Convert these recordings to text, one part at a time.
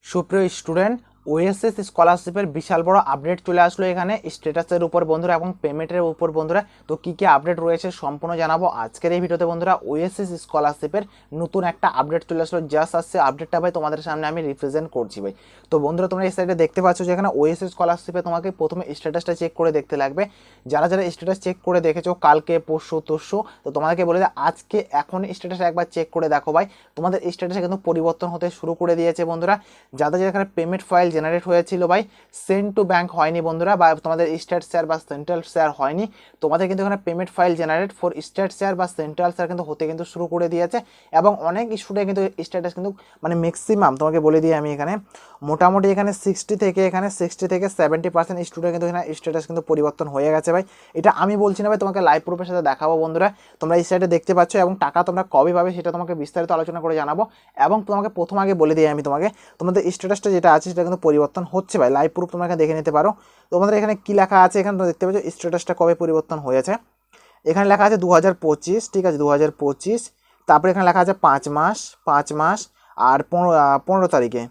সুপ্রিয় student, OSS স্কলারশিপের বিশাল বড় আপডেট চলে আসলো এখানে স্ট্যাটাসের উপর বন্ধুরা এবং পেমেন্টের উপর বন্ধুরা। তো কী কী আপডেট রয়েছে সম্পূর্ণ জানাবো আজকের এই ভিডিওতে বন্ধুরা। ওএসএস স্কলারশিপের নতুন একটা আপডেট চলে আসলো, জাস্ট আসছে আপডেটটা ভাই তোমাদের সামনে আমি রিপ্রেজেন্ট করছি ভাই। তো বন্ধুরা তোমরা এই সাইডে দেখতে পাচ্ছ যে এখানে ওএসএস স্কলারশিপে তোমাকে প্রথমে স্ট্যাটাসটা চেক করে দেখতে লাগবে। যারা যারা স্ট্যাটাস চেক করে দেখেছো কালকে পরশু তরশু, তো তোমাদেরকে বলে যে আজকে এখন স্ট্যাটাস একবার চেক করে দেখো ভাই, তোমাদের স্ট্যাটাসে কিন্তু পরিবর্তন হতে শুরু করে দিয়েছে বন্ধুরা। যাদের যেখানে পেমেন্ট ফাইল জেনারেট হয়েছিল ভাই, সেন্ড টু ব্যাংক হয়নি বন্ধুরা, বা তোমাদের স্টেট শেয়ার বা সেন্ট্রাল শেয়ার হয়নি, তোমাদের কিন্তু এখানে payment file generate for state share বা সেন্ট্রাল শেয়ার কিন্তু হতে কিন্তু শুরু করে দিয়েছে। এবং অনেক স্টুডেন্ট কিন্তু স্ট্যাটাস কিন্তু মানে ম্যাক্সিমাম তোমাকে বলে দিই আমি এখানে মোটামুটি এখানে 60 থেকে 70% স্টুডেন্ট কিন্তু এখানে স্ট্যাটাস কিন্তু পরিবর্তন হয়ে গেছে ভাই। এটা আমি বলছি না ভাই, তোমাকে লাইভ প্রুফের সাথে দেখাবো বন্ধুরা। তোমরা এই সাইডে দেখতে পাচ্ছ এবং টাকা তোমরা কবে পাবে সেটা তোমাকে বিস্তারিত আলোচনা করে জানাবো। এবং তোমাকে প্রথম আগে বলে দিই আমি তোমাকে, তোমাদের স্ট্যাটাসটা যেটা আছে সেটা কিন্তু পরিবর্তন হচ্ছে ভাই, লাইভ প্রুফ তোমরা এখানে দেখে নিতে পারো। তোমাদের এখানে কি লেখা আছে এখানে তোমরা দেখতে পাচ্ছ স্ট্যাটাসটা কবে পরিবর্তন হয়েছে। এখানে লেখা আছে 2025, ঠিক আছে 2025। তারপরে এখানে লেখা আছে 5 মাস, 5 মাস আর 15 তারিখে,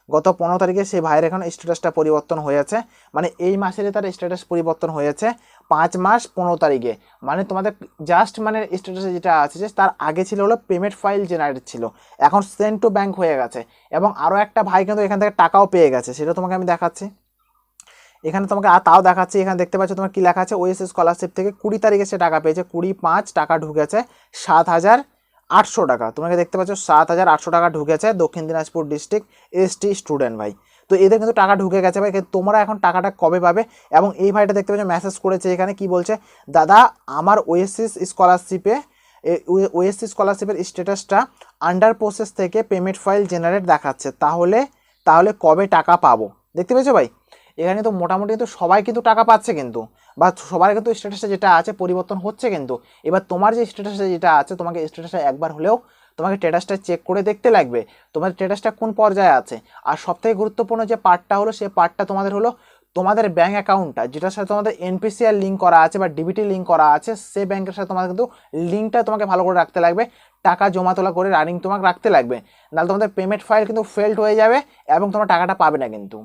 গত 15 তারিখে সেই ভাইয়ের এখন স্ট্যাটাসটা পরিবর্তন হয়েছে। মানে এই মাসেরই তার স্ট্যাটাস পরিবর্তন হয়েছে 5 মাস 15 তারিখে। মানে তোমাদের জাস্ট মানে স্ট্যাটাসে যেটা আছে যে তার আগে ছিল হলো পেমেন্ট ফাইল জেনারেট ছিল, এখন সেন্ড টু ব্যাংক হয়ে গেছে। এবং আরও একটা ভাই কিন্তু এখান থেকে টাকাও পেয়ে গেছে, সেটা তোমাকে আমি দেখাচ্ছি। এখানে তোমাকে তাও দেখাচ্ছি, এখানে দেখতে পাচ্ছ তোমার কি লেখা আছে, ওএসএস স্কলারশিপ থেকে 20 তারিখে সে টাকা পেয়েছে, 20/5 টাকা ঢুকেছে 7,800 টাকা। তোমাকে দেখতে পাচ্ছ 7,800 টাকা ঢুকেছে, দক্ষিণ দিনাজপুর ডিস্ট্রিক্ট এসটি স্টুডেন্ট ভাই। তো এদের কিন্তু টাকা ঢুকে গেছে ভাই, কিন্তু তোমরা এখন টাকাটা কবে পাবে? এবং এই ভাইটা দেখতে পাচ্ছ মেসেজ করেছে এখানে, কি বলছে, দাদা আমার ওএসএস স্কলারশিপে ওএসসি স্কলারশিপের স্ট্যাটাসটা আন্ডার প্রসেস থেকে পেমেন্ট ফাইল জেনারেট দেখাচ্ছে, তাহলে তাহলে কবে টাকা পাবো? দেখতে পেয়েছো ভাই, এখানে তো মোটামুটি কিন্তু সবাই কিন্তু টাকা পাচ্ছে কিন্তু, বা সবার কিন্তু স্ট্যাটাসে যেটা আছে পরিবর্তন হচ্ছে কিন্তু। এবার তোমার যে স্ট্যাটাসে যেটা আছে, তোমাকে স্ট্যাটাসটা একবার হলেও তোমাকে স্ট্যাটাসটা চেক করে দেখতে লাগবে, তোমার স্ট্যাটাসটা কোন পর্যায়ে আছে। আর সবথেকে গুরুত্বপূর্ণ যে পার্টটা হলো, সে পার্টটা তোমাদের হলো তোমাদের ব্যাঙ্ক অ্যাকাউন্টটা যেটার সাথে তোমাদের এনপিসিআর লিঙ্ক করা আছে বা ডিবিটি লিঙ্ক করা আছে, সে ব্যাংকের সাথে তোমাদের কিন্তু লিঙ্কটা তোমাকে ভালো করে রাখতে লাগবে, টাকা জমা তোলা করে রানিং তোমাকে রাখতে লাগবে। নাহলে তোমাদের পেমেন্ট ফাইল কিন্তু ফেল্ড হয়ে যাবে এবং তোমার টাকাটা পাবে না কিন্তু,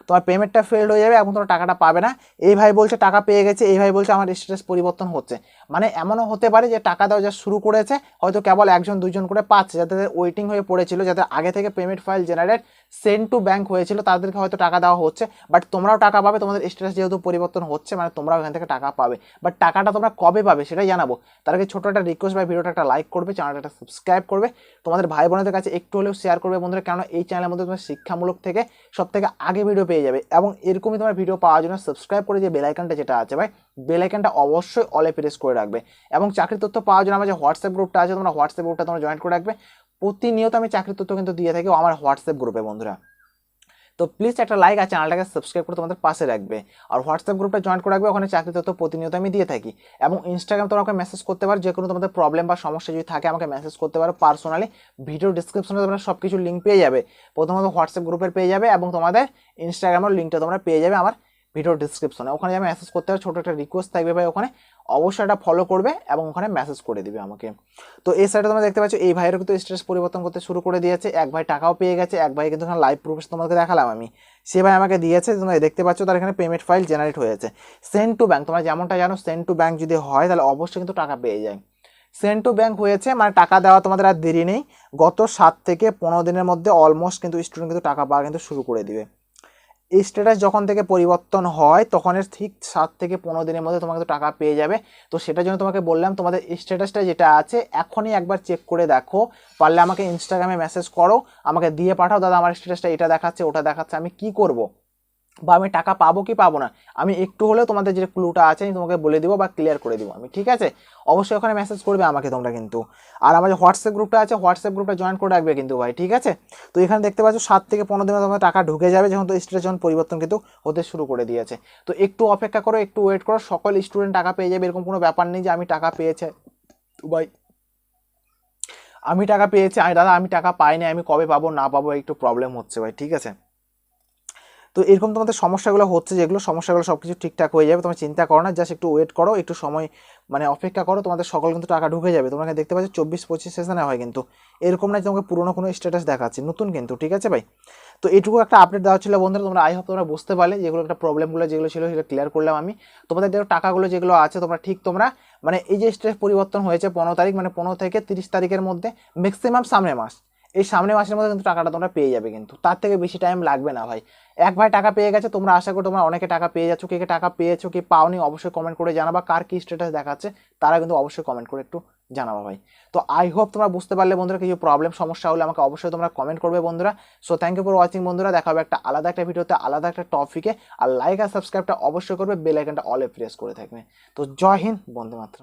তোমার পেমেন্টটা ফেল্ড হয়ে যাবে এবং তোমার টাকাটা পাবে না। এই ভাই বলছে টাকা পেয়ে গেছে, এই ভাই বলছে আমার স্ট্যাটাস পরিবর্তন হচ্ছে। মানে এমনও হতে পারে যে টাকা দেওয়া যা শুরু করেছে হয়তো কেবল 1-2 জন করে পাচ্ছে, যাদের ওয়েটিং হয়ে পড়েছিল, যাদের আগে থেকে payment file generate send to bank হয়েছিল, তাদেরকে হয়তো টাকা দেওয়া হচ্ছে। বাট তোমরাও টাকা পাবে, তোমাদের স্ট্যাটাস যেহেতু পরিবর্তন হচ্ছে মানে তোমরাও এখান থেকে টাকা পাবে। বাট টাকাটা তোমরা কবে পাবে সেটাই জানাবো। তার আগে ছোটো একটা রিকোয়েস্ট, ভাই ভিডিওটা একটা লাইক করবে, চ্যানেলটা একটা সাবস্ক্রাইব করবে, তোমাদের ভাই বোনদের কাছে একটু হলেও শেয়ার করবে বন্ধুরা, কেননা এই চ্যানেলের মধ্যে তোমার শিক্ষামূলক থেকে সব থেকে আগে ভিডিও পেয়ে যাবে। এবং এরকমই তোমার ভিডিও পাওয়ার জন্য সাবস্ক্রাইব করে যে বেল আইকনটা যেটা আছে ভাই, বেল আইকনটা অবশ্যই অলে প্রেস করে রাখবে। এবং চাকরির তথ্য পাওয়ার জন্য আমার যে হোয়াটসঅ্যাপ গ্রুপটা আছে, তোমরা হোয়াটসঅ্যাপ গ্রুপটা তোমরা জয়েন করে রাখবে। প্রতিনিয়ত আমি চাকরির তথ্য কিন্তু দিয়ে থাকি আমার হোয়াটসঅ্যাপ গ্রুপে বন্ধুরা। তো প্লিজ একটা লাইক আর চ্যানেলটাকে সাবস্ক্রাইব করে তোমাদের পাশে রাখবে। আর হোয়াটসঅ্যাপ গ্রুপটা জয়েন করে রাখবে, ওখানে চাকরি তথ্য প্রতিনিয়ত আমি দিয়ে থাকি। এবং ইনস্টাগ্রাম তোমরা আমাকে মেসেজ করতে পারো, যে কোনো তোমাদের প্রবলেম বা সমস্যা যদি থাকে আমাকে মেসেজ করতে পারো পার্সোনালি। ভিডিও ডিসক্রিপশনে তোমরা সব কিছু লিঙ্ক পেয়ে যাবে, প্রথমত হোয়াটসঅ্যাপ গ্রুপের পেয়ে যাবে এবং তোমাদের ইনস্টাগ্রামের লিঙ্কটা তোমরা পেয়ে যাবে আমার ভিডিও ডিসক্রিপশনে। ওখানে আমি মেসেজ করতে পারো, ছোটো একটা রিকোয়েস্ট থাকবে ভাই, ওখানে অবশ্যই এটা ফলো করবে এবং ওখানে মেসেজ করে দিবে আমাকে। তো এই সাইডে তোমরা দেখতে পাচ্ছ এই ভাইয়েরও কিন্তু স্ট্যাটাস পরিবর্তন করতে শুরু করে দিয়েছে, এক ভাই টাকাও পেয়ে গেছে, এক ভাই কিন্তু লাইভ প্রুফ তোমাদেরকে দেখালাম আমি, সে ভাই আমাকে দিয়েছে, তোমরা দেখতে পাচ্ছ তার এখানে পেমেন্ট ফাইল জেনারেট হয়েছে সেন্ড টু ব্যাংক। তোমরা যেমনটা জানো সেন্ড টু ব্যাংক যদি হয় তাহলে অবশ্যই কিন্তু টাকা পেয়ে যায়। সেন্ড টু ব্যাংক হয়েছে মানে টাকা দেওয়া তোমাদের আর দেরি নেই, গত 7 থেকে 15 দিনের মধ্যে অলমোস্ট কিন্তু স্টুডেন্ট কিন্তু টাকা পাওয়া কিন্তু শুরু করে দিবে। এই স্ট্যাটাস যখন থেকে পরিবর্তন হয় তখন এর ঠিক 7 থেকে 15 দিনের মধ্যে তোমাকে তো টাকা পেয়ে যাবে। তো সেটার জন্য তোমাকে বললাম তোমাদের স্ট্যাটাসটা যেটা আছে এখনই একবার চেক করে দেখো, পারলে আমাকে ইনস্টাগ্রামে মেসেজ করো, আমাকে দিয়ে পাঠাও, দাদা আমার স্ট্যাটাসটা এটা দেখাচ্ছে ওটা দেখাচ্ছে, আমি কি করব বা আমি টাকা পাবো কি পাবো না, আমি একটু হলেও তোমাদের যে ক্লুটা আছে আমি তোমাকে বলে দিব বা ক্লিয়ার করে দিব আমি, ঠিক আছে? অবশ্যই ওখানে মেসেজ করবে আমাকে তোমরা কিন্তু। আর আমার যে হোয়াটসঅ্যাপ গ্রুপটা আছে হোয়াটসঅ্যাপ গ্রুপটা জয়েন করে রাখবে কিন্তু ভাই, ঠিক আছে? তো এখানে দেখতে পাচ্ছ 7 থেকে 15 দিনে তোমার টাকা ঢুকে যাবে, যখন তো স্ট্যাটাস যখন পরিবর্তন কিন্তু হতে শুরু করে দিয়েছে। তো একটু অপেক্ষা করো, একটু ওয়েট করো, সকল স্টুডেন্ট টাকা পেয়ে যাবে, এরকম কোনো ব্যাপার নেই যে আমি টাকা পেয়েছে ভাই, আমি টাকা পেয়েছি, আমি দাদা আমি টাকা পাইনি, আমি কবে পাবো না পাবো একটু প্রবলেম হচ্ছে ভাই, ঠিক আছে? তো এরকম তোমাদের সমস্যাগুলো হচ্ছে, যেগুলো সমস্যাগুলো সব কিছু ঠিকঠাক হয়ে যাবে, তোমরা চিন্তা করো না, জাস্ট একটু ওয়েট করো, একটু সময় মানে অপেক্ষা করো, তোমাদের সকল কিন্তু টাকা ঢুকে যাবে। তোমরা দেখতে পাচ্ছ 24-25 সেশনে হয়, কিন্তু এরকম না তোমাকে পুরোনো কোনো স্ট্যাটাস দেখাচ্ছে, নতুন কিন্তু, ঠিক আছে ভাই। তো এইটুকু একটা আপডেট দেওয়া ছিল বন্ধুরা, তোমরা আই হোপ তোমরা বুঝতে পারলে, যেগুলো একটা প্রবলেমগুলো যেগুলো ছিল সেগুলো ক্লিয়ার করলাম আমি। তোমাদের দেখো টাকাগুলো যেগুলো আছে তোমরা ঠিক তোমরা মানে এই যে স্টেজ পরিবর্তন হয়েছে 15 তারিখ, মানে 15 থেকে 30 তারিখের মধ্যে ম্যাক্সিমাম সামনের মাস, এই সামনের মাসের মধ্যে কিন্তু টাকাটা তোমরা পেয়ে যাবে, কিন্তু তার থেকে বেশি টাইম লাগবে না ভাই। এক ভাই টাকা পেয়ে গেছে, তোমরা আশা করি তোমরা অনেকে টাকা পেয়ে যাচ্ছ, কে কে টাকা পেয়েছো কি পাওনি অবশ্যই কমেন্ট করে জানাবা, কার কি স্ট্যাটাস দেখাচ্ছে তারা কিন্তু অবশ্যই কমেন্ট করে একটু জানাবা ভাই। তো আই হোপ তোমরা বুঝতে পারলে বন্ধুরা, কিছু প্রবলেম সমস্যা হলে আমাকে অবশ্যই তোমরা কমেন্ট করবে বন্ধুরা। So thank you for watching বন্ধুরা, দেখা হবে একটা আলাদা একটা ভিডিওতে আলাদা একটা টপিকে। আর লাইক আর সাবস্ক্রাইবটা অবশ্যই করবে, বেল আইকনটা অলে প্রেস করে থাকবে। তো জয় হিন্দ, বন্দে মাতরম।